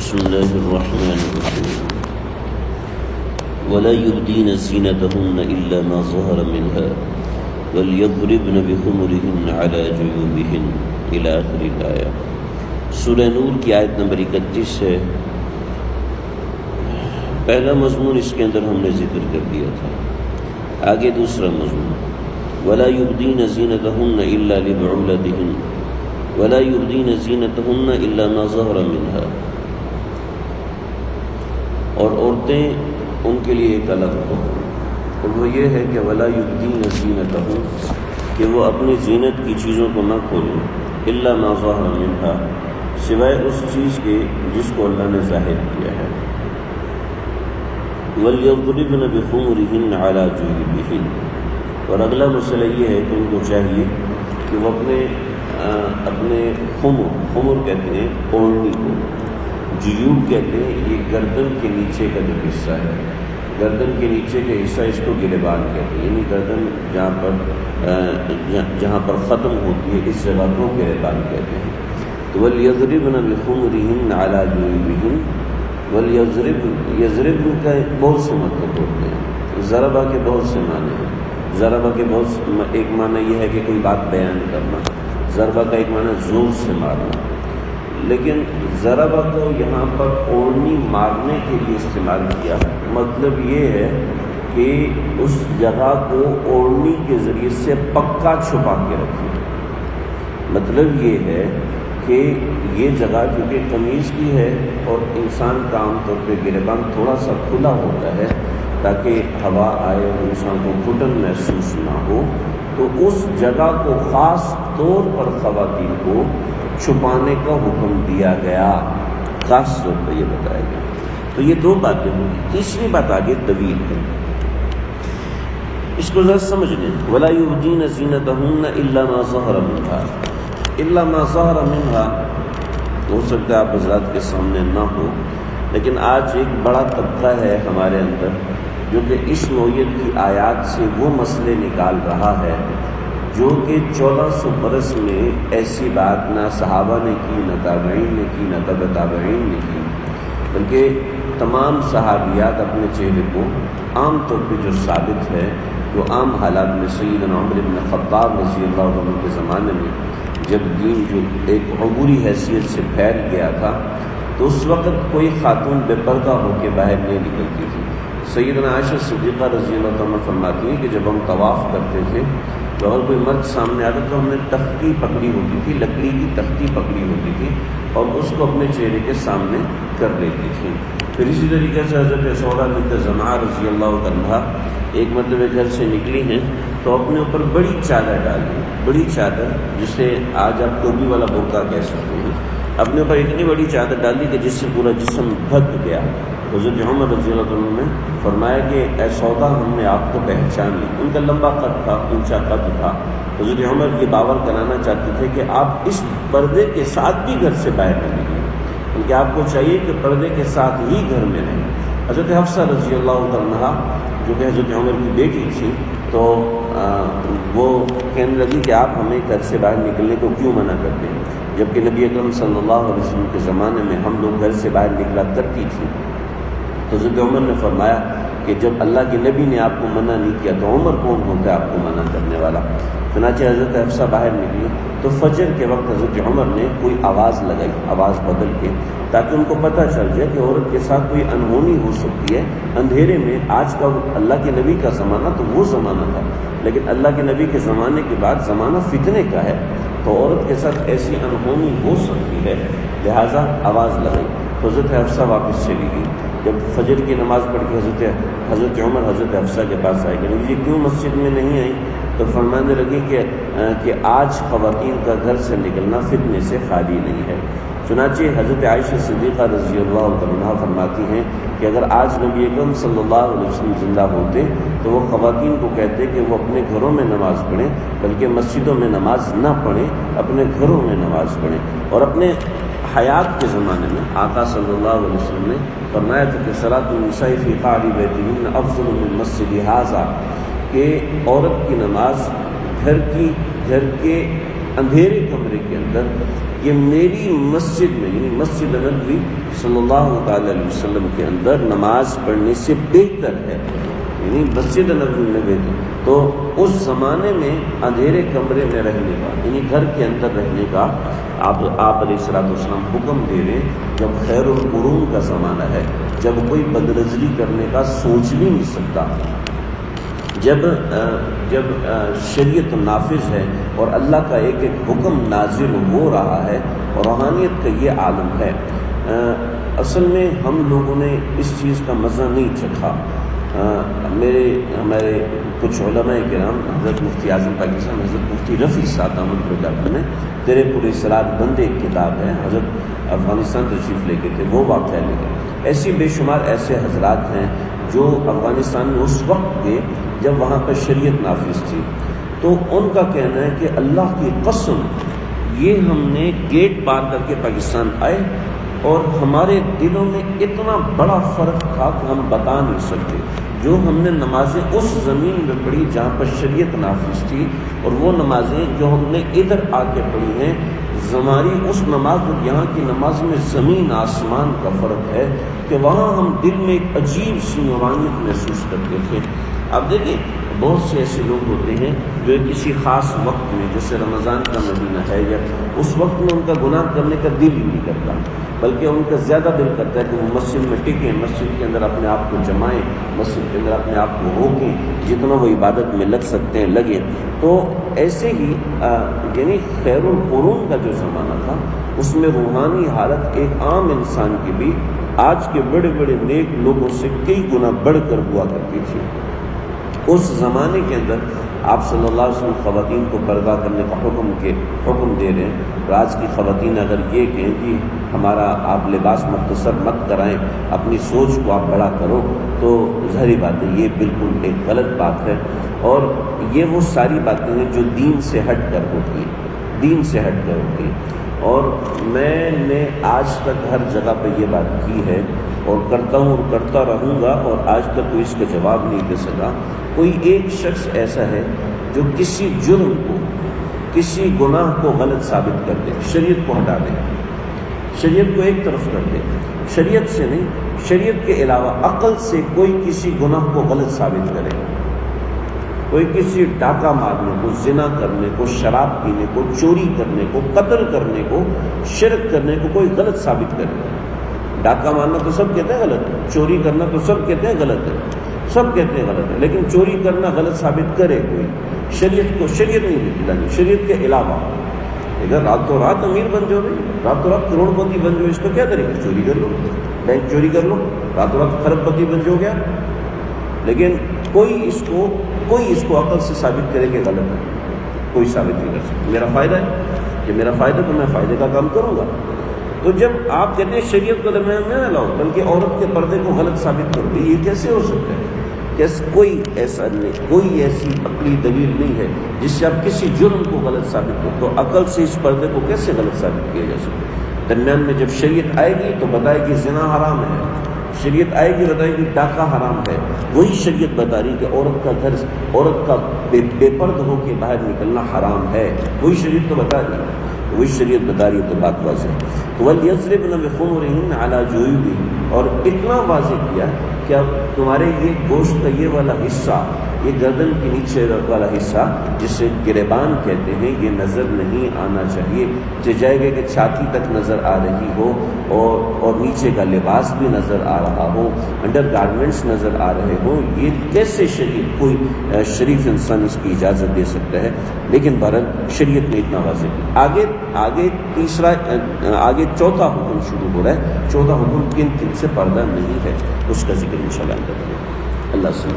بسم الله الرحمن الرحيم ولا يبدين زينتهن إلا ما ظهر منها وليضربن بخمرهن على جيوبهن إلى آخر الآية۔ سورہ نور کی آیت نمبر 31 ہے۔ پہلا مضمون اس کے اندر ہم نے ذکر کر دیا تھا، آگے دوسرا مضمون ولا يبدين زينتهن إلا لبعولتهن ولا يبدين زينتهن إلا ما ظهر منها، اور عورتیں ان کے لیے ایک الگ ہو، اور وہ یہ ہے کہ ولا يبدين زينتهن، کہ وہ اپنی زینت کی چیزوں کو نہ کھولیں، الا ما ظهر منها، سوائے اس چیز کے جس کو اللہ نے ظاہر کیا ہے، وَلْيَضْرِبْنَ بِخُمُرِهِنَّ عَلَى جُيُوبِهِنَّ، اور اگلا مسئلہ یہ ہے کہ ان کو چاہیے کہ وہ اپنے خمر کہتے ہیں اوڑھنی کو، جیوب کہتے ہیں یہ گردن کے نیچے کا جو حصہ ہے، گردن کے نیچے کا حصہ اس کو گریبان کہتے ہیں، یعنی گردن جہاں پر ختم ہوتی ہے اس جگہ کو گریبان کہتے ہیں۔ تو وَلْيَضْرِبْنَ بِخُمُرِهِنَّ عَلَى جُيُوبِهِنَّ، یضرب کا بہت سے مطلب ہوتے ہیں، ضربہ کے بہت سے معنی ہیں، ضربہ کے ایک معنی یہ ہے کہ کوئی بات بیان کرنا، ضربہ کا ایک معنی زور سے مارنا، لیکن ضربہ کو یہاں پر اوڑھنی مارنے کے لیے استعمال کیا، مطلب یہ ہے کہ اس جگہ کو اوڑھنی کے ذریعے سے پکا چھپا کے رکھیں، مطلب یہ ہے کہ یہ جگہ چونکہ قمیض کی ہے اور انسان کا عام طور پہ گریبان تھوڑا سا کھلا ہوتا ہے تاکہ ہوا آئے اور انسان کو گھٹن محسوس نہ ہو، تو اس جگہ کو خاص طور پر خواتین کو چھپانے کا حکم دیا گیا، خاص طور پر یہ بتایا گیا۔ تو یہ دو باتیں ہوں گی، تیسری بات آگے طویل ہے، اس کو ذرا سمجھ لیں۔ وَلَا يُبْدِينَ زِينَتَهُنَّ إِلَّا مَا ظَهَرَ مِنْهَا، الا ما ظہر منها، ہو سکتا ہے آپ حضرات کے سامنے نہ ہو، لیکن آج ایک بڑا طبقہ ہے ہمارے اندر جو کہ اس نوعیت کی آیات سے وہ مسئلے نکال رہا ہے جو کہ 1400 برس میں ایسی بات نہ صحابہ نے کی، نہ تابعین نے کی، نہ تبع تابعین نے کی، بلکہ تمام صحابیات اپنے چہرے کو عام طور پہ جو ثابت ہے، جو عام حالات میں سیدنا عمر بن خطاب رضی اللہ عنہ کے زمانے میں جب دین جو ایک عبوری حیثیت سے پھیل گیا تھا تو اس وقت کوئی خاتون بے پردہ ہو کے باہر نہیں نکلتی تھی۔ سیدنا عائشہ صدیقہ رضی اللہ عنہ فرماتی ہیں کہ جب ہم طواف کرتے تھے تو اگر کوئی مرد سامنے آتا تو ہم نے تختی پکڑی ہوتی تھی، لکڑی کی تختی پکڑی ہوتی تھی اور اس کو اپنے چہرے کے سامنے کر لیتی تھی۔ پھر اسی طریقے سے حضرت سودا بنت زمعہ رضی اللہ عنہا ایک مرتبہ گھر سے نکلی ہیں تو اپنے اوپر بڑی چادر ڈالی، بڑی چادر جسے آج آپ ٹوپی والا برقع کہہ سکتے ہیں، اپنے اوپر اتنی بڑی چادر ڈالی کہ جس سے پورا جسم ڈھک گیا۔ حضرت عمر رضی اللہ عنہ نے فرمایا کہ اے سودا ہم نے آپ کو پہچان لی، ان کا لمبا قد تھا، اونچا قد تھا۔ حضرت عمر یہ باور کرانا چاہتے تھے کہ آپ اس پردے کے ساتھ بھی گھر سے باہر نہ نکلیں، کیونکہ آپ کو چاہیے کہ پردے کے ساتھ ہی گھر میں رہیں۔ حضرت حفصہ رضی اللہ عنہا جو کہ حضرت عمر کی بیٹی تھی تو وہ کہنے لگی کہ آپ ہمیں گھر سے باہر نکلنے کو کیوں منع کرتے ہیں، جبکہ نبی اکرم صلی اللہ علیہ وسلم کے زمانے میں ہم لوگ گھر سے باہر نکلا کرتی تھی۔ تو حضرت عمر نے فرمایا کہ جب اللہ کے نبی نے آپ کو منع نہیں کیا تو عمر کون ہوتا ہے آپ کو منع کرنے والا۔ چنانچہ حضرت حفصہ باہر نکلی تو فجر کے وقت حضرت عمر نے کوئی آواز لگائی، آواز بدل کے، تاکہ ان کو پتہ چل جائے کہ عورت کے ساتھ کوئی انہونی ہو سکتی ہے اندھیرے میں۔ آج کا اللہ کے نبی کا زمانہ تو وہ زمانہ تھا، لیکن اللہ کے نبی کے زمانے کے بعد زمانہ فتنے کا ہے، تو عورت کے ساتھ ایسی انہونی ہو سکتی ہے، لہٰذا آواز لگائی۔ حضرت حفصہ واپس چلی گئی۔ جب فجر کی نماز پڑھ کے حضرت عمر حضرت حفصہ کے پاس آئے کہ یہ کیوں مسجد میں نہیں آئی، تو فرمانے لگی کہ آج خواتین کا گھر سے نکلنا فتنے سے خالی نہیں ہے۔ چنانچہ حضرت عائشہ صدیقہ رضی اللہ عنہا فرماتی ہیں کہ اگر آج نبی اکرم صلی اللہ علیہ وسلم زندہ ہوتے تو وہ خواتین کو کہتے کہ وہ اپنے گھروں میں نماز پڑھیں، بلکہ مسجدوں میں نماز نہ پڑھیں، اپنے گھروں میں نماز پڑھیں۔ اور اپنے حیات کے زمانے میں آقا صلی اللہ علیہ وسلم نے فرمایا تھا کہ صلاۃ النساء فی قعر بیتہن افضل من مسجد ھذا، کہ عورت کی نماز گھر کے اندھیرے کمرے کے اندر یہ میری مسجد میں یعنی مسجد نبوی صلی اللہ تعالی علیہ وسلم کے اندر نماز پڑھنے سے بہتر ہے، یعنی مسجد نبوی میں بہتر. تو اس زمانے میں اندھیرے کمرے میں رہنے کا یعنی گھر کے اندر رہنے کا آپ علیہ السلام حکم دے رہے ہیں، جب خیر القرون کا زمانہ ہے، جب کوئی بدنظری کرنے کا سوچ بھی نہیں سکتا، جب شریعت نافذ ہے اور اللہ کا ایک ایک حکم نازل ہو رہا ہے اور روحانیت کا یہ عالم ہے. اصل میں ہم لوگوں نے اس چیز کا مزہ نہیں چکھا. ہمارے کچھ علماء کرام، حضرت مفتی اعظم پاکستان حضرت مفتی رفیع صاحب احمد برکاتہ نے تیرے پورے اصلاحات بند ایک کتاب ہے، حضرت افغانستان تشریف لے کے تھے، وہ واقعہ لے گئے. ایسی بے شمار ایسے حضرات ہیں جو افغانستان میں اس وقت کے جب وہاں پر شریعت نافذ تھی، تو ان کا کہنا ہے کہ اللہ کی قسم یہ ہم نے گیٹ پار کر کے پاکستان آئے اور ہمارے دلوں میں اتنا بڑا فرق تھا کہ ہم بتا نہیں سکتے. جو ہم نے نمازیں اس زمین میں پڑھی جہاں پر شریعت نافذ تھی، اور وہ نمازیں جو ہم نے ادھر آ کے پڑھی ہیں، ہماری اس نماز اور یہاں کی نماز میں زمین آسمان کا فرق ہے کہ وہاں ہم دل میں ایک عجیب سی نورانیت محسوس کرتے تھے. اب دیکھیں بہت سے ایسے لوگ ہوتے ہیں جو کسی خاص وقت میں، جیسے رمضان کا مہینہ ہے، یا اس وقت میں ان کا گناہ کرنے کا دل ہی نہیں کرتا، بلکہ ان کا زیادہ دل کرتا ہے کہ وہ مسجد میں ٹکیں، مسجد کے اندر اپنے آپ کو جمائیں، مسجد کے اندر اپنے آپ کو روکیں، جتنا وہ عبادت میں لگ سکتے ہیں لگیں. تو ایسے ہی یعنی خیر القرون کا جو زمانہ تھا، اس میں روحانی حالت ایک عام انسان کی بھی آج کے بڑے بڑے نیک لوگوں سے کئی گنا بڑھ کر ہوا کرتی تھی. اس زمانے کے اندر آپ صلی اللہ علیہ وسلم خواتین کو پردہ کرنے کا حکم دے رہے ہیں. اور آج کی خواتین اگر یہ کہیں کہ ہمارا آپ لباس مختصر مت کرائیں، اپنی سوچ کو آپ بڑا کرو، تو ظاہری بات ہے یہ بالکل ایک غلط بات ہے. اور یہ وہ ساری باتیں ہیں جو دین سے ہٹ کر ہوتی ہیں. اور میں نے آج تک ہر جگہ پہ یہ بات کی ہے اور کرتا ہوں اور کرتا رہوں گا، اور آج تک کوئی اس کا جواب نہیں دے سکا. کوئی ایک شخص ایسا ہے جو کسی جرم کو، کسی گناہ کو غلط ثابت کر دے، شریعت کو ہٹا دے، شریعت کو ایک طرف کر دے، شریعت سے نہیں، شریعت کے علاوہ عقل سے کوئی کسی گناہ کو غلط ثابت کرے، کوئی کسی ڈاکہ مارنے کو، زنا کرنے کو، شراب پینے کو، چوری کرنے کو، قتل کرنے کو، شرک کرنے کو کوئی غلط ثابت کرے. ڈاکہ مارنا تو سب کہتے ہیں غلط ہے، چوری کرنا تو سب کہتے ہیں غلط ہے، سب کہتے ہیں غلط ہے، لیکن چوری کرنا غلط ثابت کرے کوئی، شریعت نہیں دکھلانی. شریعت کے علاوہ اگر راتوں رات امیر بن جاؤ، راتوں رات کروڑ پتی بن جاؤ، اس کا کیا طریقہ؟ چوری کر لو، بینک چوری کر لو، راتوں رات کھرب پتی بن جاؤ گیا. لیکن کوئی اس کو عقل سے ثابت کرے کہ غلط ہے، کوئی ثابت نہیں کر سکتا. میرا فائدہ ہے کہ میرا فائدہ تو میں فائدے کا کام کروں گا. تو جب آپ کہتے ہیں شریعت کو درمیان میں نہ لاؤ بلکہ عورت کے پردے کو غلط ثابت کر دی، یہ کیسے ہو سکتا ہے؟ کوئی ایسا نہیں، کوئی ایسی عقلی دلیل نہیں ہے جس سے آپ کسی جرم کو غلط ثابت کرو. تو عقل سے اس پردے کو کیسے غلط ثابت کیا جا سکتا ہے؟ درمیان میں جب شریعت آئے گی تو بتائے گی زنا حرام ہے، شریعت آئے گی بتائے گی ڈاکہ حرام ہے. وہی شریعت بتا رہی کہ عورت کا بے پرد ہو کے باہر نکلنا حرام ہے، وہی شریعت تو بتا رہی ہے، وہی شریعت بتا رہی ہے. تو بات واضح ہے. وَلْيَضْرِبْنَ بِخُمُرِهِنَّ عَلَى جُيُوبِهِنَّ، اور اتنا واضح کیا کہ اب تمہارے یہ گوشت کا یہ والا حصہ، یہ گردن کے نیچے والا حصہ جسے گریبان کہتے ہیں، یہ نظر نہیں آنا چاہیے. جائے گا کہ چھاتی تک نظر آ رہی ہو اور نیچے کا لباس بھی نظر آ رہا ہو، انڈر گارمنٹس نظر آ رہے ہو. یہ کیسے کوئی شریف انسان اس کی اجازت دے سکتا ہے؟ لیکن بہرحال شریعت نے اتنا واضح کیا. آگے چوتھا حکم شروع ہو رہا ہے. چوتھا حکم کن سے پردہ نہیں ہے، اس کا ذکر انشاءاللہ کریں گے. اللہ سے